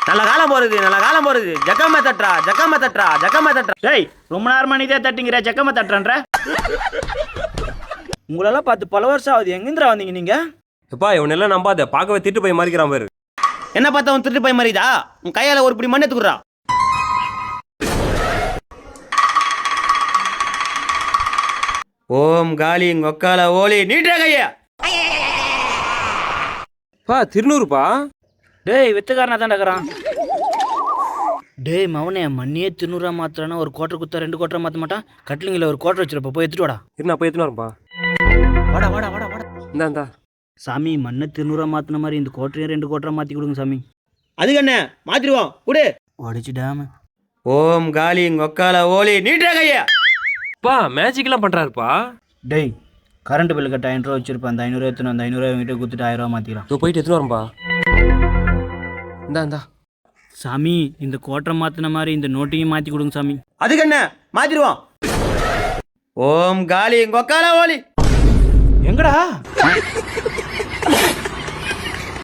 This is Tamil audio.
நல்ல காலம் போறது ஜக்கம்மா தட்டுறா. டேய் ரொம்ப நேரமா நீதே தட்டிங்கிற ஜக்கம்மா தட்டுறன்ற. உங்களெல்லாம் பார்த்து பல வருஷம் ஆகுது. எங்கேந்திரா வந்தீங்க நீங்க? எப்பா இவனெல்லாம் நம்பாத, பார்க்கவே திட்டு போய் மாறிக்கிறான் பாரு. என்ன பார்த்தா அவன் திருட்டு போய் மாறிதா? உன் கையால ஒரு பிடி மண் எடுத்துக்குறா. ஓம் காளி ஒக்கால ஓலி நீட்டா கையா. பா திருநூறுப்பா. டேய் வித்துக்காரனா தான் இருக்கிறான். டேய் மவனே, மண்ணியே 300 மாத்திரனா ஒரு கோட்டை குத்தா 2 கோட்டை மாற்ற மாட்டான். கட்லிங்கில் ஒரு கோட்டை வச்சிருப்ப, போய் எடுத்துட்டு வாடா. இருண்ணா போய் எடுத்துன்னு வரேன்ப்பா. வாடா. இந்தா சாமி, மண்ணை 300 மாற்றின மாதிரி இந்த கோட்டையும் 2 கோட்டை மாற்றி கொடுங்க சாமி. அதுக்கு என்ன மாத்திடுவோம் குடு. உடச்சிடாம. ஓம் காளி ஒக்கால ஓலி நீட்டா கையா. பா மேஜிக்லாம் பண்ணுறாருப்பா. டேய் கரண்ட் பில்லு கட்ட 500 ரூபா வச்சிருப்பேன். அந்த 500 எடுத்துன்னு அந்த 500 என்கிட்ட கொடுத்துட்டு 1000 ரூபா மாற்றிக்கலாம். இதோ போயிட்டு எடுத்துன்னு வரேன்ப்பா. இந்தா சாமி, இந்த கோட்டை மாற்றின மாதிரி இந்த நோட்டையும் மாற்றி கொடுங்க சாமி. அதுக்கு என்ன மாத்திடுவோம். ஓம் காளி ஒக்கால ஓலி. எங்கடா?